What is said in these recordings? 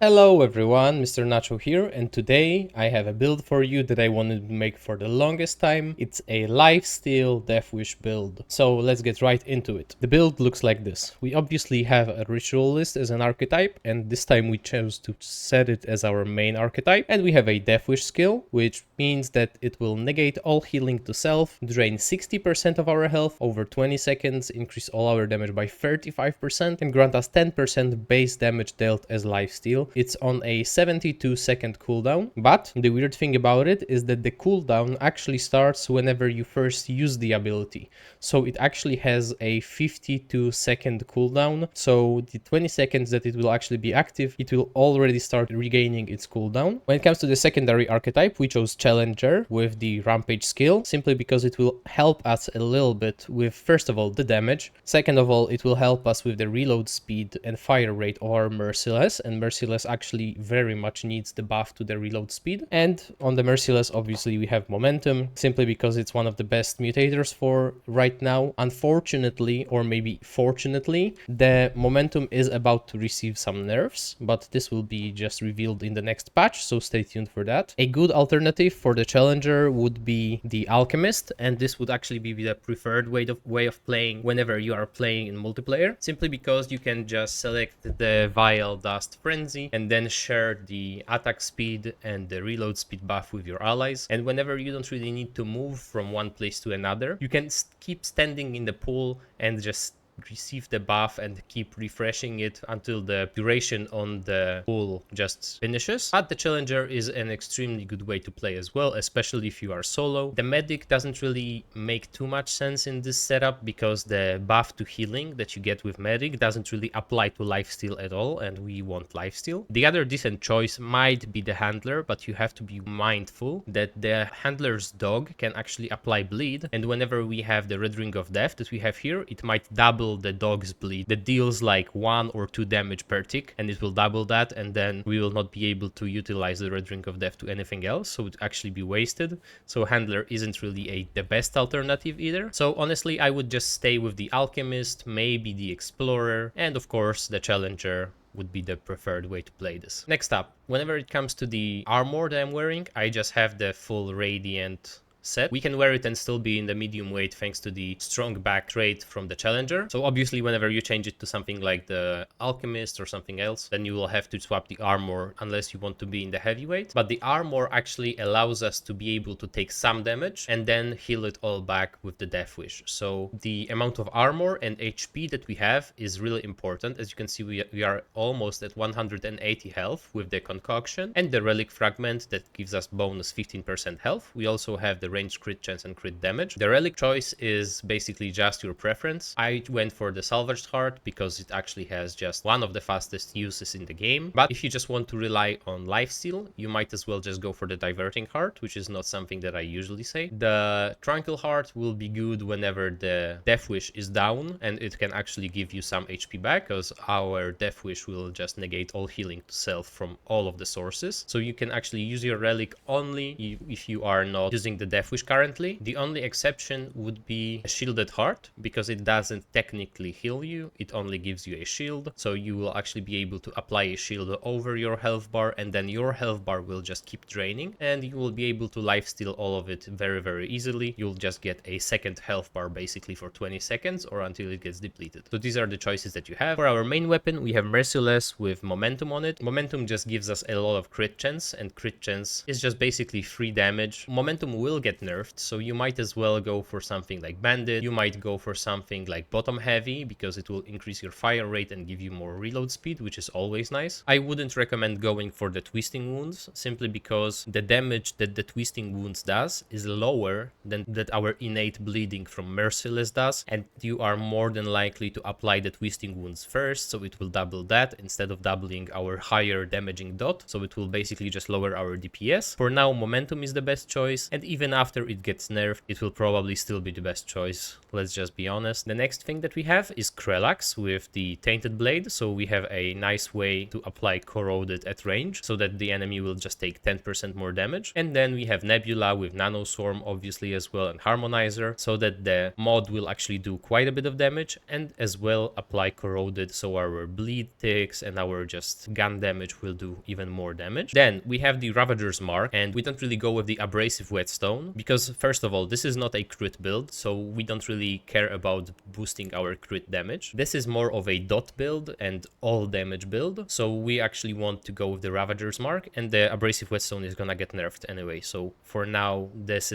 Hello everyone, Mr. Nacho here, and today I have a build for you that I wanted to make for the longest time. It's a lifesteal Deathwish build. So let's get right into it. The build looks like this. We obviously have a Ritualist as an archetype, and this time we chose to set it as our main archetype. And we have a Deathwish skill, which means that it will negate all healing to self, drain 60% of our health over 20 seconds, increase all our damage by 35%, and grant us 10% base damage dealt as lifesteal. It's on a 72-second cooldown, but the weird thing about it is that the cooldown actually starts whenever you first use the ability. So it actually has a 52-second cooldown, so the 20 seconds that it will actually be active, it will already start regaining its cooldown. When it comes to the secondary archetype, we chose Challenger with the Rampage skill, simply because it will help us a little bit with, first of all, the damage. Second of all, it will help us with the reload speed and fire rate of our Merciless, and Merciless actually very much needs the buff to the reload speed. And on the Merciless, obviously we have Momentum, simply because it's one of the best mutators for right now. Unfortunately, or maybe fortunately, the Momentum is about to receive some nerfs, but this will be just revealed in the next patch, so stay tuned for that. A good alternative for the Challenger would be the Alchemist, and this would actually be the preferred way of playing whenever you are playing in multiplayer, simply because you can just select the Vial Dust Frenzy and then share the attack speed and the reload speed buff with your allies. And whenever you don't really need to move from one place to another, you can keep standing in the pool and just receive the buff and keep refreshing it until the duration on the pool just finishes. But the Challenger is an extremely good way to play as well, especially if you are solo. The Medic doesn't really make too much sense in this setup because the buff to healing that you get with Medic doesn't really apply to lifesteal at all, and we want lifesteal. The other decent choice might be the Handler, but you have to be mindful that the Handler's dog can actually apply bleed, and whenever we have the Red Ring of Death that we have here, it might double the dog's bleed that deals like 1 or 2 damage per tick, and it will double that, and then we will not be able to utilize the Red Ring of Death to anything else, so it would actually be wasted. So Handler isn't really the best alternative either. So honestly, I would just stay with the Alchemist, maybe the Explorer, and of course the Challenger would be the preferred way to play this. Next up, whenever it comes to the armor that I'm wearing, I just have the full Radiant set. We can wear it and still be in the medium weight thanks to the strong back trait from the Challenger. So obviously whenever you change it to something like the Alchemist or something else, then you will have to swap the armor unless you want to be in the heavyweight. But the armor actually allows us to be able to take some damage and then heal it all back with the Deathwish. So the amount of armor and HP that we have is really important. As you can see, we are almost at 180 health with the concoction and the relic fragment that gives us bonus 15% health. We also have the range crit chance and crit damage. The relic choice is basically just your preference. I went for the salvaged heart because it actually has just one of the fastest uses in the game. But if you just want to rely on lifesteal, you might as well just go for the diverting heart, which is not something that I usually say. The tranquil heart will be good whenever the Deathwish is down, and it can actually give you some HP back because our Deathwish will just negate all healing to self from all of the sources. So you can actually use your relic only if you are not using the Deathwish currently. The only exception would be a shielded heart, because it doesn't technically heal you, it only gives you a shield, so you will actually be able to apply a shield over your health bar, and then your health bar will just keep draining, and you will be able to lifesteal all of it very easily. You'll just get a second health bar basically for 20 seconds or until it gets depleted. So these are the choices that you have. For our main weapon, we have Merciless with Momentum on it. Momentum just gives us a lot of crit chance, and crit chance is just basically free damage. Momentum will get nerfed, so you might as well go for something like Bandit. You might go for something like Bottom Heavy because it will increase your fire rate and give you more reload speed, which is always nice. I wouldn't recommend going for the Twisting Wounds, simply because the damage that the Twisting Wounds does is lower than that our innate bleeding from Merciless does, and you are more than likely to apply the Twisting Wounds first, so it will double that instead of doubling our higher damaging dot, so it will basically just lower our DPS. For now, Momentum is the best choice, and even after it gets nerfed, it will probably still be the best choice. Let's just be honest. The next thing that we have is Krelax with the Tainted Blade. So we have a nice way to apply Corroded at range so that the enemy will just take 10% more damage. And then we have Nebula with Nano Swarm obviously as well, and Harmonizer, so that the mod will actually do quite a bit of damage, and as well apply Corroded so our bleed ticks and our just gun damage will do even more damage. Then we have the Ravager's Mark, and we don't really go with the Abrasive Whetstone because first of all, this is not a crit build, so we don't really care about boosting our crit damage. This is more of a dot build and all damage build, so we actually want to go with the Ravager's Mark, and the Abrasive Whetstone is gonna get nerfed anyway. So for now, this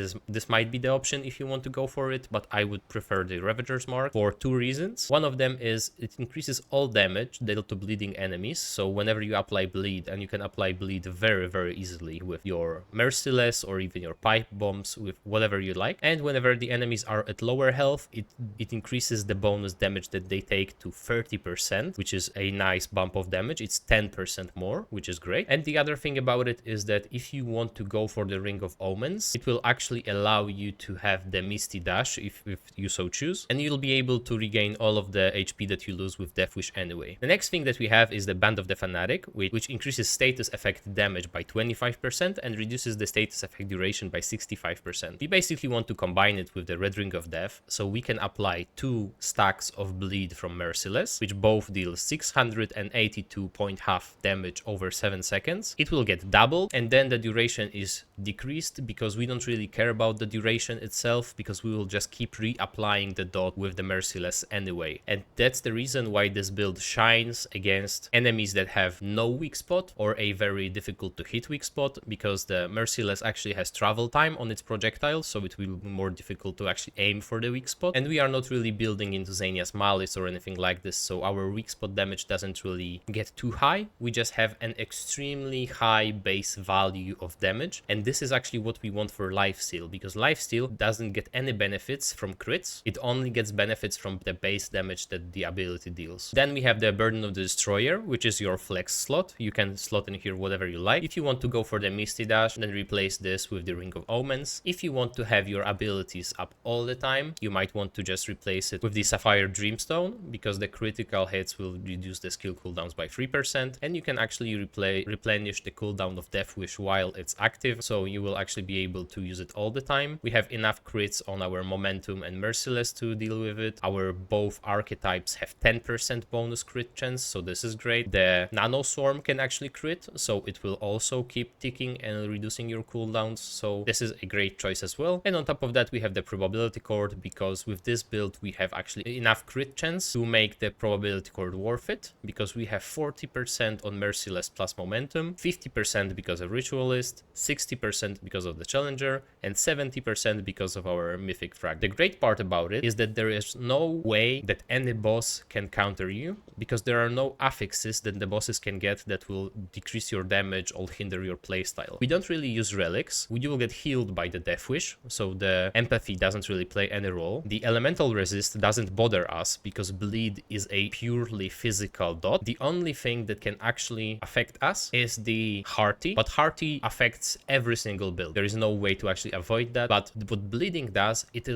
might be the option if you want to go for it, but I would prefer the Ravager's Mark for two reasons. One of them is it increases all damage dealt to bleeding enemies, so whenever you apply bleed, and you can apply bleed very easily with your Merciless or even your pipe bombs, with whatever you like, and whenever the enemies are at lower health, it increases the bonus damage that they take to 30%, which is a nice bump of damage. It's 10% more, which is great. And the other thing about it is that if you want to go for the Ring of Omens, it will actually allow you to have the Misty Dash if you so choose, and you'll be able to regain all of the HP that you lose with Deathwish anyway. The next thing that we have is the Band of the Fanatic, which increases status effect damage by 25% and reduces the status effect duration by 65%. We basically want to combine it with the Red Ring of Death, so we can apply 2 stacks of bleed from Merciless, which both deal 682.5 damage over 7 seconds. It will get doubled, and then the duration is decreased because we don't really care about the duration itself, because we will just keep reapplying the dot with the Merciless anyway. And that's the reason why this build shines against enemies that have no weak spot or a very difficult to hit weak spot, because the Merciless actually has travel time on its projectiles, so it will be more difficult to actually aim for the weak spot. And we are not really building into Xenia's Malice or anything like this, so our weak spot damage doesn't really get too high. We just have an extremely high base value of damage, and this is actually what we want for Lifesteal, because Lifesteal doesn't get any benefits from crits, it only gets benefits from the base damage that the ability deals. Then we have the Burden of the Destroyer, which is your flex slot. You can slot in here whatever you like. If you want to go for the Misty Dash, then replace this with the Ring of Omens. If you want to have your abilities up all the time, you might want to just replace it with the Sapphire Dreamstone, because the critical hits will reduce the skill cooldowns by 3%, and you can actually replenish the cooldown of Deathwish while it's active, so you will actually be able to use it all the time. We have enough crits on our Momentum and Merciless to deal with it. Our both archetypes have 10% bonus crit chance, so this is great. The Nano Swarm can actually crit, so it will also keep ticking and reducing your cooldowns, so this is a great choice as well. And on top of that, we have the Probability Cord, because with this build we have actually enough crit chance to make the Probability Cord worth it, because we have 40% on Merciless plus Momentum, 50% because of Ritualist, 60% because of the Challenger, and 70% because of our Mythic Frag. The great part about it is that there is no way that any boss can counter you, because there are no affixes that the bosses can get that will decrease your damage or hinder your playstyle. We don't really use relics. We will get healed by the Deathwish, so the empathy doesn't really play any role. The elemental resist doesn't bother us because bleed is a purely physical dot. The only thing that can actually affect us is the hearty, but hearty affects every single build. There is no way to actually avoid that, but what bleeding does, it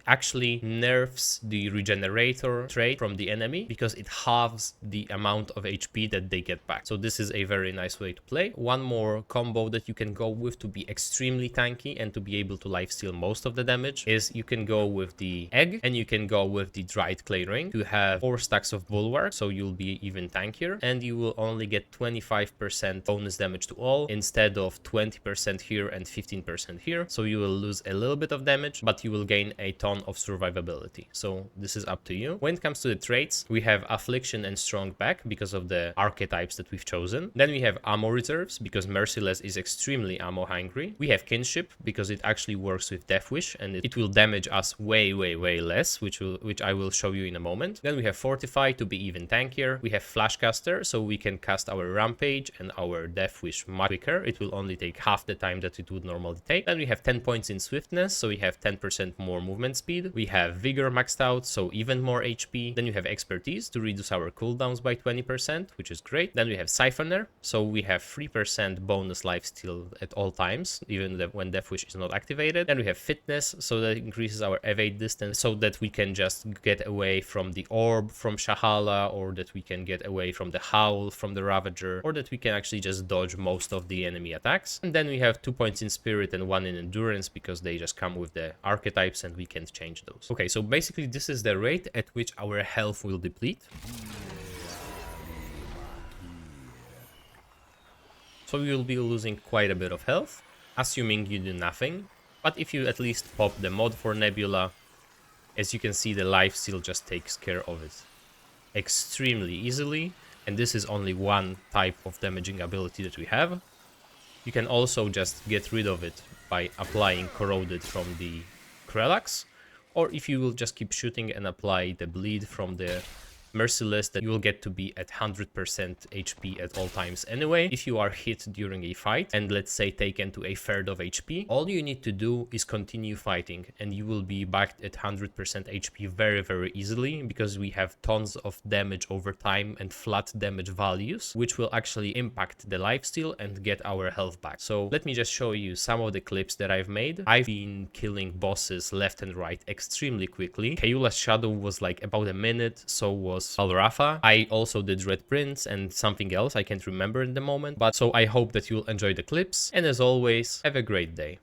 actually nerfs the regenerator trait from the enemy, because it halves the amount of HP that they get back. So this is a very nice way to play. One more combo that you can go with to be extremely tanky and to be able to lifesteal most of the damage is you can go with the egg and you can go with the dried clay ring to have 4 stacks of bulwark, so you'll be even tankier, and you will only get 25% bonus damage to all instead of 20% here and 15% here. So you will lose a little bit of damage, but you will gain a ton of survivability. So this is up to you. When it comes to the traits, we have Affliction and Strong Back because of the archetypes that we've chosen. Then we have Ammo Reserves because Merciless is extremely ammo hungry. We have Kinship because it actually works with Deathwish and it will damage us way less, which I will show you in a moment. Then we have Fortify to be even tankier. We have Flashcaster, so we can cast our Rampage and our Deathwish much quicker. It will only take half the time that it would normally take. Then we have 10 points in Swiftness, so we have 10% more movement speed. We have Vigor maxed out, so even more HP. Then you have Expertise to reduce our cooldowns by 20%, which is great. Then we have Siphoner, so we have 3% bonus lifesteal at all times, even when Deathwish is not activated. Then we have fitness, so that increases our evade distance, so that we can just get away from the orb from Shahala, or that we can get away from the howl from the Ravager, or that we can actually just dodge most of the enemy attacks. And then we have 2 points in spirit and 1 in endurance, because they just come with the archetypes and we can change those. Okay, so basically this is the rate at which our health will deplete. So you will be losing quite a bit of health, assuming you do nothing. But if you at least pop the mod for Nebula, as you can see, the lifesteal just takes care of it extremely easily. And this is only one type of damaging ability that we have. You can also just get rid of it by applying Corroded from the Krelax. Or if you will just keep shooting and apply the bleed from the Merciless, that you will get to be at 100% HP at all times anyway. If you are hit during a fight and let's say taken to a third of HP, all you need to do is continue fighting and you will be back at 100% HP very easily, because we have tons of damage over time and flat damage values, which will actually impact the lifesteal and get our health back. So let me just show you some of the clips that I've made. I've been killing bosses left and right extremely quickly. Keula's Shadow was like about a minute, so was Alrafa. I also did Red Prince and something else I can't remember in the moment, but so I hope that you'll enjoy the clips, and as always, have a great day.